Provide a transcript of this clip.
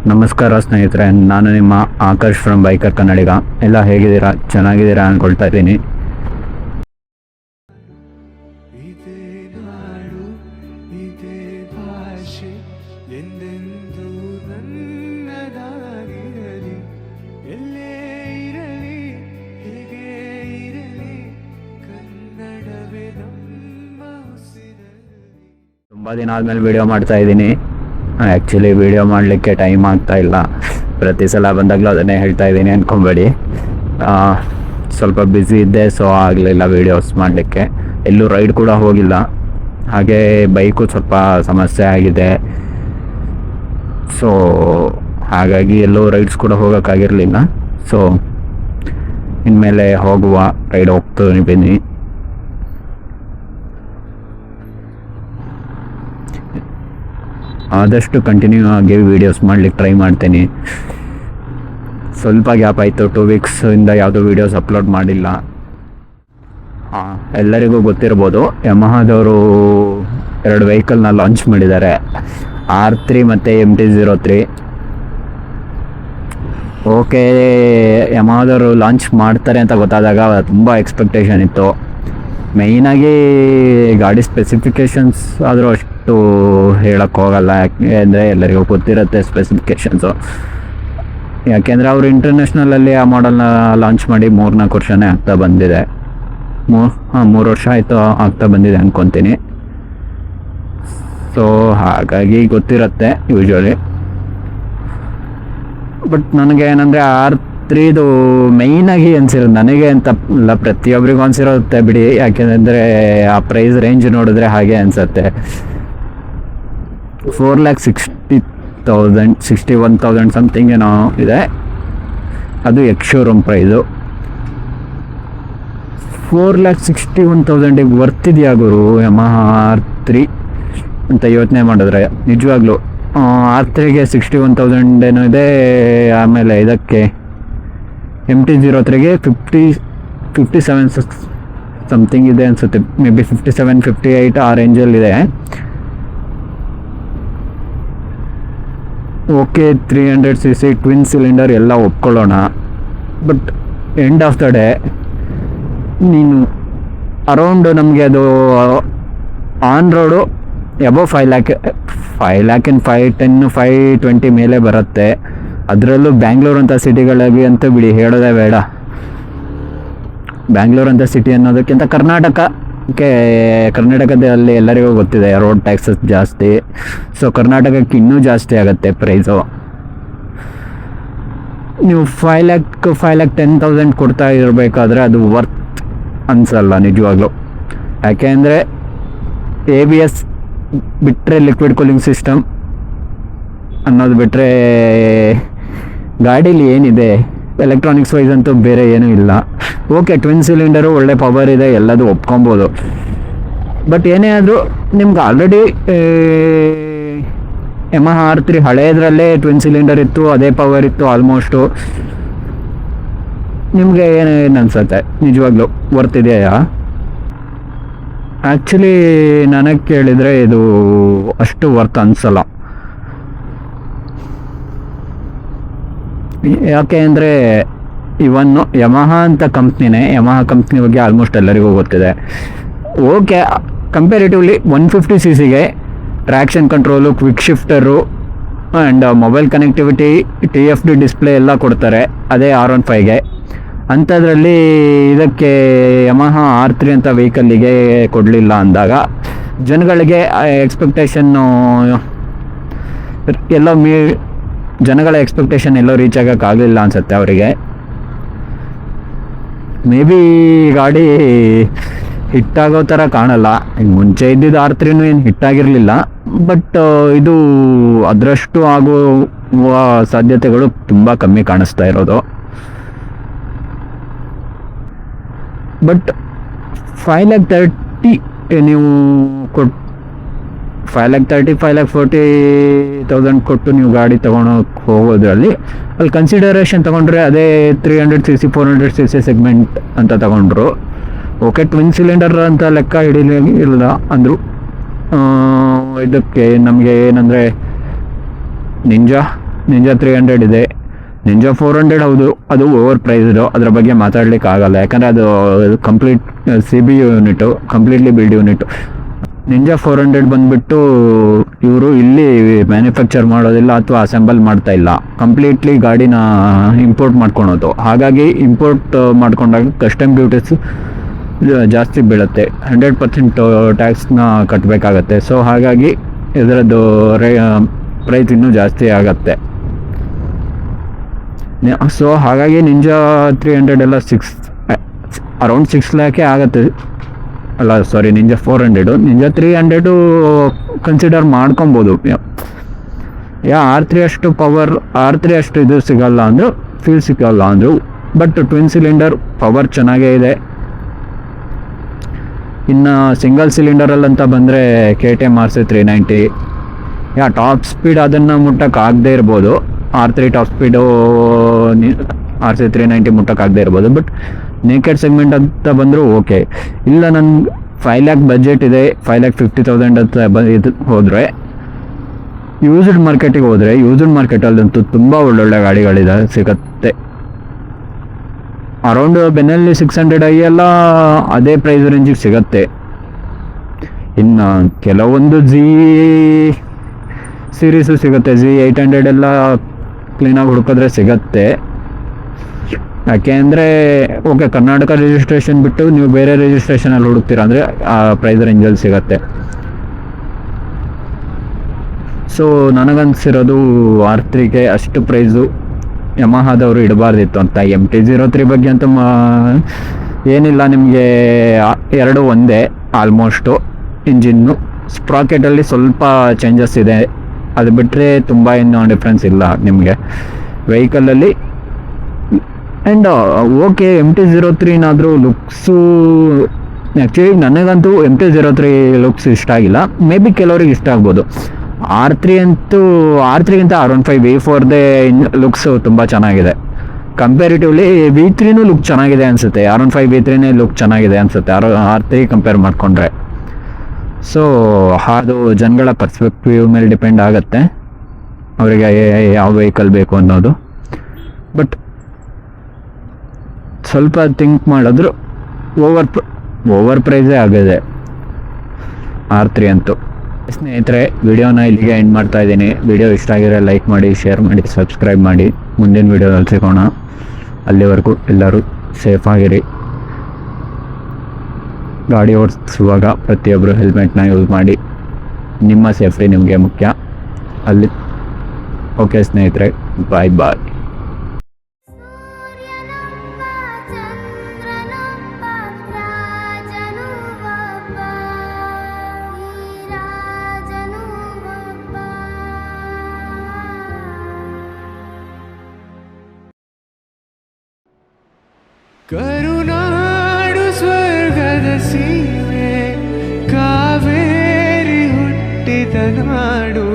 ನಮಸ್ಕಾರ ಸ್ನೇಹಿತರೆ, ನಾನು ನಿಮ್ಮ ಆಕಾಶ್ ಫ್ರಮ್ ಬೈಕರ್ ಕನ್ನಡಿಗ. ಎಲ್ಲ ಹೇಗಿದ್ದೀರಾ? ಚೆನ್ನಾಗಿದ್ದೀರಾ ಅಂದ್ಕೊಳ್ತಾ ಇದ್ದೀನಿ. ತುಂಬ ದಿನ ಆದಮೇಲೆ ವಿಡಿಯೋ ಮಾಡ್ತಾ ಇದ್ದೀನಿ. ಆ್ಯಕ್ಚುಲಿ ವಿಡಿಯೋ ಮಾಡಲಿಕ್ಕೆ ಟೈಮ್ ಆಗ್ತಾ ಇಲ್ಲ. ಪ್ರತಿ ಸಲ ಬಂದಾಗಲೂ ಅದನ್ನೇ ಹೇಳ್ತಾ ಇದ್ದೀನಿ ಅಂದ್ಕೊಬೇಡಿ. ಸ್ವಲ್ಪ ಬ್ಯುಸಿ ಇದ್ದೆ, ಸೊ ಆಗಲಿಲ್ಲ ವೀಡಿಯೋಸ್ ಮಾಡಲಿಕ್ಕೆ. ಎಲ್ಲೂ ರೈಡ್ ಕೂಡ ಹೋಗಿಲ್ಲ. ಹಾಗೆ ಬೈಕು ಸ್ವಲ್ಪ ಸಮಸ್ಯೆ ಆಗಿದೆ, ಸೊ ಹಾಗಾಗಿ ಎಲ್ಲೂ ರೈಡ್ಸ್ ಕೂಡ ಹೋಗೋಕ್ಕಾಗಿರಲಿಲ್ಲ. ಸೊ ಇನ್ಮೇಲೆ ಹೋಗುವ ರೈಡ್ ಹೋಗ್ತೀನಿ. ಆದಷ್ಟು ಕಂಟಿನ್ಯೂ ಆಗಿ ವೀಡಿಯೋಸ್ ಮಾಡ್ಲಿಕ್ಕೆ ಟ್ರೈ ಮಾಡ್ತೀನಿ. ಸ್ವಲ್ಪ ಗ್ಯಾಪ್ ಆಯಿತು, 2 ವೀಕ್ಸಿಂದ ಯಾವುದೂ ವೀಡಿಯೋಸ್ ಅಪ್ಲೋಡ್ ಮಾಡಿಲ್ಲ. ಎಲ್ಲರಿಗೂ ಗೊತ್ತಿರ್ಬೋದು, ಯಮಹಾದವರು 2 ವೆಹಿಕಲ್ನ ಲಾಂಚ್ ಮಾಡಿದ್ದಾರೆ, R3 ಮತ್ತು MT-03. ಓಕೆ, ಯಮಹಾದವರು ಲಾಂಚ್ ಮಾಡ್ತಾರೆ ಅಂತ ಗೊತ್ತಾದಾಗ ತುಂಬ ಎಕ್ಸ್ಪೆಕ್ಟೇಷನ್ ಇತ್ತು. ಮೇಯ್ನಾಗಿ ಗಾಡಿ ಸ್ಪೆಸಿಫಿಕೇಷನ್ಸ್ ಆದರೂ ಅಷ್ಟು ಹೇಳಕ್ಕೆ ಹೋಗಲ್ಲ, ಯಾಕೆಂದರೆ ಎಲ್ಲರಿಗೂ ಗೊತ್ತಿರುತ್ತೆ ಸ್ಪೆಸಿಫಿಕೇಷನ್ಸು. ಯಾಕೆಂದರೆ ಅವರು ಇಂಟರ್ನ್ಯಾಷನಲಲ್ಲಿ ಆ ಮಾಡೆಲ್ನ ಲಾಂಚ್ ಮಾಡಿ 3-4 ವರ್ಷನೇ ಆಗ್ತಾ ಬಂದಿದೆ. 3 ವರ್ಷ ಆಯಿತು ಆಗ್ತಾ ಬಂದಿದೆ ಅಂದ್ಕೊತೀನಿ. ಸೊ ಹಾಗಾಗಿ ಗೊತ್ತಿರುತ್ತೆ ಯೂಶ್ವಲಿ. ಬಟ್ ನನಗೆ ಏನಂದರೆ R3 ಮೇಯ್ನಾಗಿ ಅನಿಸಿರೋದು, ನನಗೆ ಅಂತ ಇಲ್ಲ, ಪ್ರತಿಯೊಬ್ಬರಿಗೂ ಅನಿಸಿರುತ್ತೆ ಬಿಡಿ. ಯಾಕೆಂದರೆ ಆ ಪ್ರೈಸ್ ರೇಂಜ್ ನೋಡಿದ್ರೆ ಹಾಗೆ ಅನಿಸುತ್ತೆ. 4,60,000 61,000 ಸಮಥಿಂಗ್ ಏನೋ ಇದೆ. ಅದು ಎಕ್ಸ್-ಶೋರೂಮ್ ಪ್ರೈಸು. 4,61,000 ವರ್ತಿದೆಯಾ ಗುರು ಯಮಹಾ R3 ಅಂತ ಯೋಚನೆ ಮಾಡಿದ್ರೆ? ನಿಜವಾಗ್ಲೂ R3ಗೆ 61,000 ಏನೋ ಇದೆ. ಆಮೇಲೆ ಇದಕ್ಕೆ MT-03ಗೆ 57 ಸಮಥಿಂಗ್ ಇದೆ ಅನಿಸುತ್ತೆ. ಮೇ ಬಿ 57-58 ಆ ರೇಂಜಲ್ಲಿದೆ. ಓಕೆ, 300cc ಟ್ವಿನ್ ಸಿಲಿಂಡರ್ ಎಲ್ಲ ಒಪ್ಕೊಳ್ಳೋಣ. But end of the day ನೀನು ಅರೌಂಡ್ ನಮಗೆ ಅದು ಆನ್ ರೋಡು ಅಬೌವ್ 5 ಲ್ಯಾಕ್ 510 520 ಮೇಲೆ ಬರುತ್ತೆ. ಅದರಲ್ಲೂ ಬ್ಯಾಂಗ್ಳೂರು ಅಂತ ಸಿಟಿಗಳಲ್ಲಿ ಅಂತೂ ಬಿಡಿ, ಹೇಳೋದೇ ಬೇಡ. ಬ್ಯಾಂಗ್ಳೂರು ಅಂತ ಸಿಟಿ ಅನ್ನೋದಕ್ಕಿಂತ ಕರ್ನಾಟಕದಲ್ಲಿ ಎಲ್ಲರಿಗೂ ಗೊತ್ತಿದೆ ರೋಡ್ ಟ್ಯಾಕ್ಸಸ್ ಜಾಸ್ತಿ. ಸೊ ಕರ್ನಾಟಕಕ್ಕೆ ಇನ್ನೂ ಜಾಸ್ತಿ ಆಗುತ್ತೆ ಪ್ರೈಸು. ನೀವು 5,10,000 ಕೊಡ್ತಾ ಇರಬೇಕಾದ್ರೆ ಅದು ವರ್ತ್ ಅನಿಸಲ್ಲ ನಿಜವಾಗ್ಲೂ. ಯಾಕೆಂದರೆ ABS ಬಿಟ್ಟರೆ, ಲಿಕ್ವಿಡ್ ಕೂಲಿಂಗ್ ಸಿಸ್ಟಮ್ ಅನ್ನೋದು ಬಿಟ್ಟರೆ ಗಾಡೀಲಿ ಏನಿದೆ ಎಲೆಕ್ಟ್ರಾನಿಕ್ಸ್ ವೈಸ್ ಅಂತೂ ಬೇರೆ ಏನೂ ಇಲ್ಲ. ಓಕೆ, ಟ್ವಿನ್ ಸಿಲಿಂಡರು ಒಳ್ಳೆ ಪವರ್ ಇದೆ, ಎಲ್ಲದೂ ಒಪ್ಕೊಬೋದು. ಬಟ್ ಏನೇ ಆದರೂ ನಿಮ್ಗೆ ಆಲ್ರೆಡಿ ಯಮಹಾ R3 ಹಳೆಯದ್ರಲ್ಲೇ ಟ್ವಿನ್ ಸಿಲಿಂಡರ್ ಇತ್ತು, ಅದೇ ಪವರ್ ಇತ್ತು ಆಲ್ಮೋಸ್ಟು. ನಿಮಗೆ ಏನು ಅನ್ಸುತ್ತೆ ನಿಜವಾಗ್ಲೂ ವರ್ತಿದೆಯಾ? ಆ್ಯಕ್ಚುಲಿ ನನಗೆ ಕೇಳಿದರೆ ಇದು ಅಷ್ಟು ವರ್ತ್ ಅನಿಸಲ್ಲ. ಯಾಕೆ ಅಂದರೆ ಇವನ್ನು ಯಮಹಾ ಅಂತ ಕಂಪ್ನಿನೇ, ಯಮಹಾ ಕಂಪ್ನಿ ಬಗ್ಗೆ ಆಲ್ಮೋಸ್ಟ್ ಎಲ್ಲರಿಗೂ ಗೊತ್ತಿದೆ. Okay, comparatively 150cc traction control, quick shifter and mobile connectivity, TFT display ಎಲ್ಲ ಕೊಡ್ತಾರೆ, ಅದೇ R15ಗೆ. ಅಂಥದ್ರಲ್ಲಿ ಇದಕ್ಕೆ ಯಮಹಾ R3 ಅಂತ ವೆಹಿಕಲ್ಲಿಗೆ ಕೊಡಲಿಲ್ಲ ಅಂದಾಗ ಜನಗಳಿಗೆ ಎಕ್ಸ್ಪೆಕ್ಟೇಷನ್ನು ಎಲ್ಲೋ ಜನಗಳ ಎಕ್ಸ್ಪೆಕ್ಟೇಷನ್ ಎಲ್ಲೋ ರೀಚ್ ಆಗೋಕ್ಕಾಗಲಿಲ್ಲ ಅನಿಸುತ್ತೆ ಅವರಿಗೆ. ಮೇ ಬಿ ಗಾಡಿ ಹಿಟ್ಟಾಗೋ ಥರ ಕಾಣಲ್ಲ. ಮುಂಚೆ ಇದ್ದಿದ್ದು R3 ಏನು ಹಿಟ್ಟಾಗಿರಲಿಲ್ಲ, ಬಟ್ ಇದು ಅದರಷ್ಟು ಆಗುವ ಸಾಧ್ಯತೆಗಳು ತುಂಬ ಕಮ್ಮಿ ಕಾಣಿಸ್ತಾ ಇರೋದು. ಬಟ್ 5,30,000 ನೀವು 5,40,000 ಕೊಟ್ಟು ನೀವು ಗಾಡಿ ತೊಗೊಳಕ್ಕೆ ಹೋಗೋದ್ರಲ್ಲಿ ಅಲ್ಲಿ ಕನ್ಸಿಡರೇಷನ್ ತೊಗೊಂಡ್ರೆ ಅದೇ 300cc 400cc ಸೆಗ್ಮೆಂಟ್ ಅಂತ ತೊಗೊಂಡ್ರು. ಓಕೆ, ಟ್ವಿನ್ ಸಿಲಿಂಡರ್ ಅಂತ ಲೆಕ್ಕ ಹಿಡಿಲಿಲ್ಲ ಅಂದರು. ಇದಕ್ಕೆ ನಮಗೆ ಏನಂದರೆ ನಿಂಜಾ ನಿಂಜಾ 300 ಇದೆ. ನಿಂಜಾ 400 ಹೌದು, ಅದು ಓವರ್ ಪ್ರೈಸ್ಡು, ಅದ್ರ ಬಗ್ಗೆ ಮಾತಾಡ್ಲಿಕ್ಕೆ ಆಗಲ್ಲ. ಯಾಕಂದರೆ ಅದು complete CPU unit, completely build unit. Ninja 400 ಬಂದುಬಿಟ್ಟು ಇವರು ಇಲ್ಲಿ ಮ್ಯಾನುಫ್ಯಾಕ್ಚರ್ ಮಾಡೋದಿಲ್ಲ ಅಥವಾ ಅಸೆಂಬಲ್ ಮಾಡ್ತಾ ಇಲ್ಲ, ಕಂಪ್ಲೀಟ್ಲಿ ಗಾಡಿನ ಇಂಪೋರ್ಟ್ ಮಾಡ್ಕೊಳೋದು. ಹಾಗಾಗಿ ಇಂಪೋರ್ಟ್ ಮಾಡ್ಕೊಂಡಾಗ ಕಸ್ಟಮ್ ಡ್ಯೂಟೀಸ್ ಜಾಸ್ತಿ ಬೀಳುತ್ತೆ, 100% ಟ್ಯಾಕ್ಸ್ನ ಕಟ್ಟಬೇಕಾಗತ್ತೆ. ಸೊ ಹಾಗಾಗಿ ಇದರದ್ದು ಪ್ರೈಸ್ ಇನ್ನೂ ಜಾಸ್ತಿ ಆಗತ್ತೆ. ಸೊ ಹಾಗಾಗಿ ನಿಂಜಾ 300 ಎಲ್ಲ ಅರೌಂಡ್ 6 ಲ್ಯಾಕೇ ಆಗುತ್ತೆ. ಅಲ್ಲ ಸಾರಿ, ನಿಂಜಾ 400. ನಿಂಜಾ 300 ಕನ್ಸಿಡರ್ ಮಾಡ್ಕೊಬೋದು. R3 ಅಷ್ಟು ಪವರ್, R3 ಅಷ್ಟು ಇದು ಸಿಗಲ್ಲ ಅಂದರು, ಫೀಲ್ ಸಿಗಲ್ಲ ಅಂದರು. ಬಟ್ ಟ್ವಿನ್ ಸಿಲಿಂಡರ್ ಪವರ್ ಚೆನ್ನಾಗೇ ಇದೆ. ಇನ್ನು ಸಿಂಗಲ್ ಸಿಲಿಂಡರಲ್ಲಂತ ಬಂದರೆ KTM RC 390. ಟಾಪ್ ಸ್ಪೀಡ್ ಅದನ್ನು ಮುಟ್ಟಕ್ಕಾಗದೇ ಇರ್ಬೋದು. R3 ಟಾಪ್ ಸ್ಪೀಡು RC 390 ಮುಟ್ಟಕ್ಕಾಗದೇ ಇರ್ಬೋದು. ಬಟ್ ನೇಕೆಡ್ ಸೆಗ್ಮೆಂಟ್ ಅಂತ ಬಂದರೂ ಓಕೆ. ಇಲ್ಲ ನನ್ಗೆ 5 ಲ್ಯಾಕ್ ಬಜೆಟ್ ಇದೆ, 5,50,000 ಅಂತ ಇದು ಹೋದರೆ, ಯೂಸ್ಡ್ ಮಾರ್ಕೆಟಿಗೆ ಹೋದರೆ, ಯೂಸ್ಡ್ ಮಾರ್ಕೆಟಲ್ಲಂತೂ ತುಂಬ ಒಳ್ಳೊಳ್ಳೆ ಗಾಡಿಗಳಿದೆ, ಸಿಗುತ್ತೆ. ಅರೌಂಡ್ ಬೆನ್ನಲ್ಲಿ 600i ಎಲ್ಲ ಅದೇ ಪ್ರೈಸ್ ರೇಂಜಿಗೆ ಸಿಗುತ್ತೆ. ಇನ್ನು ಕೆಲವೊಂದು ಸೀರೀಸು ಸಿಗುತ್ತೆ, Z800 ಎಲ್ಲ ಕ್ಲೀನಾಗಿ ಹುಡುಕಿದ್ರೆ ಸಿಗತ್ತೆ. ಯಾಕೆ ಅಂದರೆ ಓಕೆ, ಕರ್ನಾಟಕ ರಿಜಿಸ್ಟ್ರೇಷನ್ ಬಿಟ್ಟು ನೀವು ಬೇರೆ ರಿಜಿಸ್ಟ್ರೇಷನಲ್ಲಿ ಹುಡುಕ್ತೀರ ಅಂದರೆ ಆ ಪ್ರೈಸ್ ರೇಂಜಲ್ಲಿ ಸಿಗತ್ತೆ. ಸೊ ನನಗನ್ಸಿರೋದು R3ಗೆ ಅಷ್ಟು ಪ್ರೈಸು ಯಮಹಾದವರು ಇಡಬಾರ್ದಿತ್ತು ಅಂತ. MT-03 ಬಗ್ಗೆ ಅಂತೂ ಏನಿಲ್ಲ, ನಿಮಗೆ ಎರಡು ಒಂದೇ ಆಲ್ಮೋಸ್ಟು. ಇಂಜಿನ್ನು ಸ್ಪ್ರಾಕೆಟಲ್ಲಿ ಸ್ವಲ್ಪ ಚೇಂಜಸ್ ಇದೆ, ಅದು ಬಿಟ್ಟರೆ ತುಂಬ ಏನು ಡಿಫ್ರೆನ್ಸ್ ಇಲ್ಲ ನಿಮಗೆ ವೆಹಿಕಲಲ್ಲಿ. ಆ್ಯಂಡ್ ಓಕೆ, MT-03ನಾದರೂ ಲುಕ್ಸು ಆ್ಯಕ್ಚುಲಿ ನನಗಂತೂ MT-03 ಲುಕ್ಸ್ ಇಷ್ಟ ಆಗಿಲ್ಲ. ಮೇ ಬಿ ಕೆಲವ್ರಿಗೆ ಇಷ್ಟ ಆಗ್ಬೋದು. R3ಗಿಂತ R15 V4ದೇ ಲುಕ್ಸು ತುಂಬ ಚೆನ್ನಾಗಿದೆ. ಕಂಪೇರಿಟಿವ್ಲಿ V3ನೂ ಲುಕ್ ಚೆನ್ನಾಗಿದೆ ಅನಿಸುತ್ತೆ. R15 V3ನೇ ಲುಕ್ ಚೆನ್ನಾಗಿದೆ ಅನಿಸುತ್ತೆ R3 ಕಂಪೇರ್ ಮಾಡಿಕೊಂಡ್ರೆ. ಸೊ ಅದು ಜನಗಳ ಪರ್ಸ್ಪೆಕ್ಟಿವ್ ಮೇಲೆ ಡಿಪೆಂಡ್ ಆಗುತ್ತೆ, ಅವರಿಗೆ ಯಾವ ವೆಹಿಕಲ್ ಬೇಕು ಅನ್ನೋದು. ಬಟ್ ಸ್ವಲ್ಪ ಥಿಂಕ್ ಮಾಡಿದ್ರು ಓವರ್ ಪ್ರೈಸೇ ಆಗಿದೆ R3 ಅಂತೂ. ಸ್ನೇಹಿತರೆ, ವಿಡಿಯೋನ ಇಲ್ಲಿಗೆ ಎಂಡ್ ಮಾಡ್ತಾ ಇದ್ದೀನಿ. ವಿಡಿಯೋ ಇಷ್ಟ ಆಗಿದ್ರೆ ಲೈಕ್ ಮಾಡಿ, ಶೇರ್ ಮಾಡಿ, ಸಬ್ಸ್ಕ್ರೈಬ್ ಮಾಡಿ. ಮುಂದಿನ ವಿಡಿಯೋದಲ್ಲಿ ಸಿಗೋಣ. ಅಲ್ಲಿವರೆಗೂ ಎಲ್ಲರೂ ಸೇಫಾಗಿರಿ. ಗಾಡಿ ಓಡಿಸುವಾಗ ಪ್ರತಿಯೊಬ್ಬರು ಹೆಲ್ಮೆಟ್ನ ಯೂಸ್ ಮಾಡಿ. ನಿಮ್ಮ ಸೇಫ್ಟಿ ನಿಮಗೆ ಮುಖ್ಯ. ಅಲ್ಲಿ ಓಕೆ ಸ್ನೇಹಿತರೆ, ಬಾಯ್ ಬಾಯ್. ಕರುನಾಡು ಸ್ವರ್ಗದ ಸೀಮೆ, ಕಾವೇರಿ ಹುಟ್ಟಿದ ನಾಡು.